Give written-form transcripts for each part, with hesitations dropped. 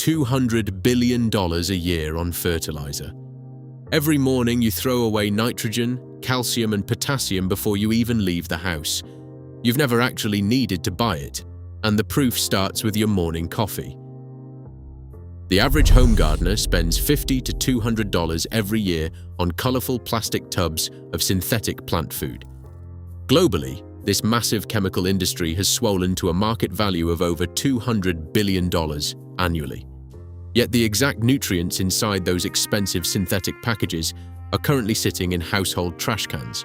$200 billion a year on fertilizer. Every morning you throw away nitrogen, calcium and potassium before you even leave the house. You've never actually needed to buy it, and the proof starts with your morning coffee. The average home gardener spends $50 to $200 every year on colorful plastic tubs of synthetic plant food. Globally, this massive chemical industry has swollen to a market value of over $200 billion annually. Yet the exact nutrients inside those expensive synthetic packages are currently sitting in household trash cans.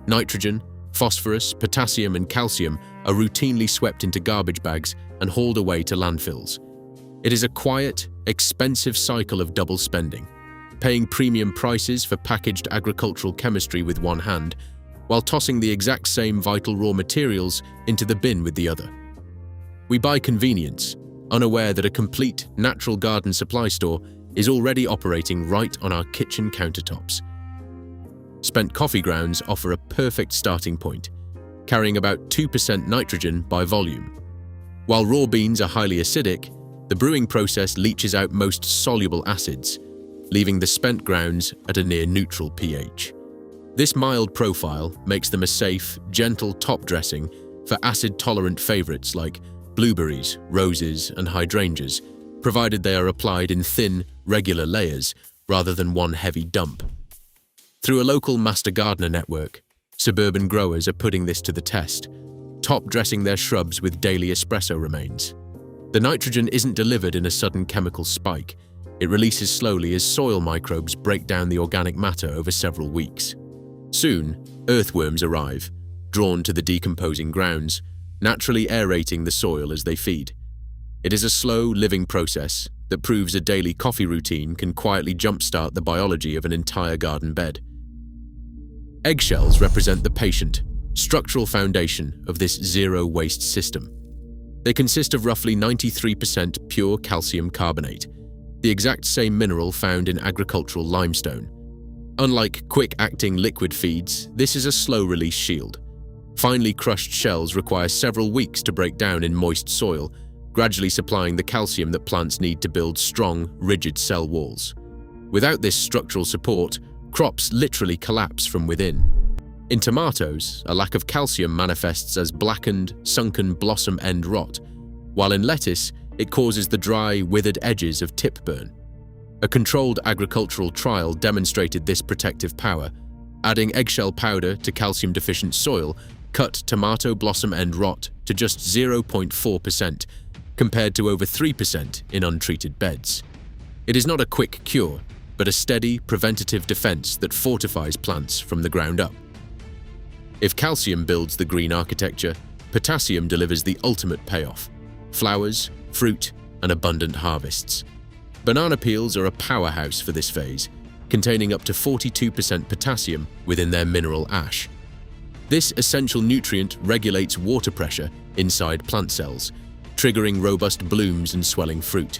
Nitrogen, phosphorus, potassium and calcium are routinely swept into garbage bags and hauled away to landfills. It is a quiet, expensive cycle of double spending, paying premium prices for packaged agricultural chemistry with one hand, while tossing the exact same vital raw materials into the bin with the other. We buy convenience, unaware that a complete, natural garden supply store is already operating right on our kitchen countertops. Spent coffee grounds offer a perfect starting point, carrying about 2% nitrogen by volume. While raw beans are highly acidic, the brewing process leaches out most soluble acids, leaving the spent grounds at a near-neutral pH. This mild profile makes them a safe, gentle top dressing for acid-tolerant favorites like blueberries, roses, and hydrangeas, provided they are applied in thin, regular layers rather than one heavy dump. Through a local master gardener network, suburban growers are putting this to the test, top dressing their shrubs with daily espresso remains. The nitrogen isn't delivered in a sudden chemical spike. It releases slowly as soil microbes break down the organic matter over several weeks. Soon, earthworms arrive, drawn to the decomposing grounds, naturally aerating the soil as they feed. It is a slow, living process that proves a daily coffee routine can quietly jumpstart the biology of an entire garden bed. Eggshells represent the patient, structural foundation of this zero-waste system. They consist of roughly 93% pure calcium carbonate, the exact same mineral found in agricultural limestone. Unlike quick-acting liquid feeds, this is a slow-release shield. Finely crushed shells require several weeks to break down in moist soil, gradually supplying the calcium that plants need to build strong, rigid cell walls. Without this structural support, crops literally collapse from within. In tomatoes, a lack of calcium manifests as blackened, sunken blossom end rot, while in lettuce, it causes the dry, withered edges of tip burn. A controlled agricultural trial demonstrated this protective power. Adding eggshell powder to calcium-deficient soil cut tomato blossom end rot to just 0.4%, compared to over 3% in untreated beds. It is not a quick cure, but a steady, preventative defense that fortifies plants from the ground up. If calcium builds the green architecture, potassium delivers the ultimate payoff: flowers, fruit, and abundant harvests. Banana peels are a powerhouse for this phase, containing up to 42% potassium within their mineral ash. This essential nutrient regulates water pressure inside plant cells, triggering robust blooms and swelling fruit.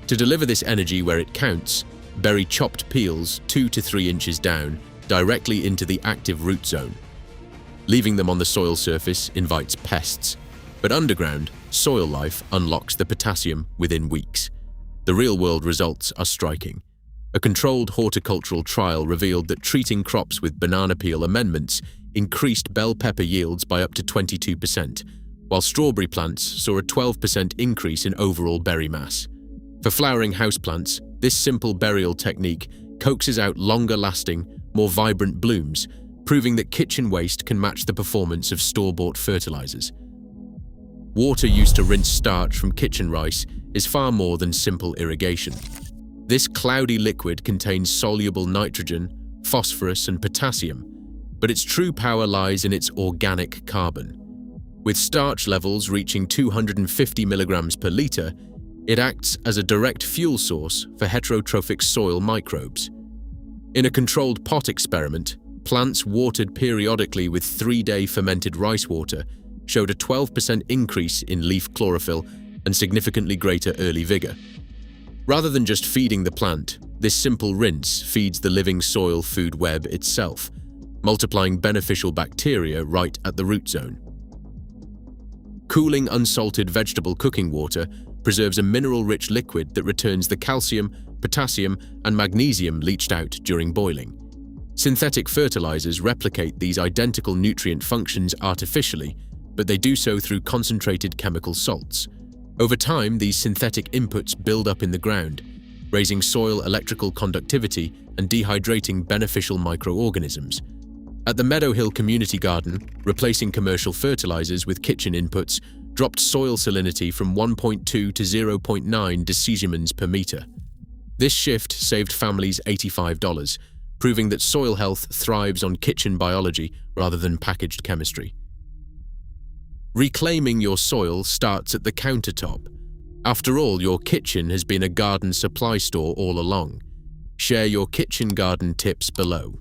To deliver this energy where it counts, bury chopped peels 2 to 3 inches down, directly into the active root zone. Leaving them on the soil surface invites pests, but underground, soil life unlocks the potassium within weeks. The real-world results are striking. A controlled horticultural trial revealed that treating crops with banana peel amendments increased bell pepper yields by up to 22%, while strawberry plants saw a 12% increase in overall berry mass. For flowering houseplants, this simple burial technique coaxes out longer-lasting, more vibrant blooms, proving that kitchen waste can match the performance of store-bought fertilizers. Water used to rinse starch from kitchen rice is far more than simple irrigation. This cloudy liquid contains soluble nitrogen, phosphorus, and potassium, but its true power lies in its organic carbon. With starch levels reaching 250 milligrams per liter, it acts as a direct fuel source for heterotrophic soil microbes. In a controlled pot experiment, plants watered periodically with 3-day fermented rice water showed a 12% increase in leaf chlorophyll and significantly greater early vigor. Rather than just feeding the plant, this simple rinse feeds the living soil food web itself, multiplying beneficial bacteria right at the root zone. Cooling unsalted vegetable cooking water preserves a mineral-rich liquid that returns the calcium, potassium, and magnesium leached out during boiling. Synthetic fertilizers replicate these identical nutrient functions artificially, but they do so through concentrated chemical salts. Over time, these synthetic inputs build up in the ground, raising soil electrical conductivity and dehydrating beneficial microorganisms. At the Meadow Hill Community Garden, replacing commercial fertilizers with kitchen inputs dropped soil salinity from 1.2 to 0.9 decisiemens per meter. This shift saved families $85, proving that soil health thrives on kitchen biology rather than packaged chemistry. Reclaiming your soil starts at the countertop. After all, your kitchen has been a garden supply store all along. Share your kitchen garden tips below.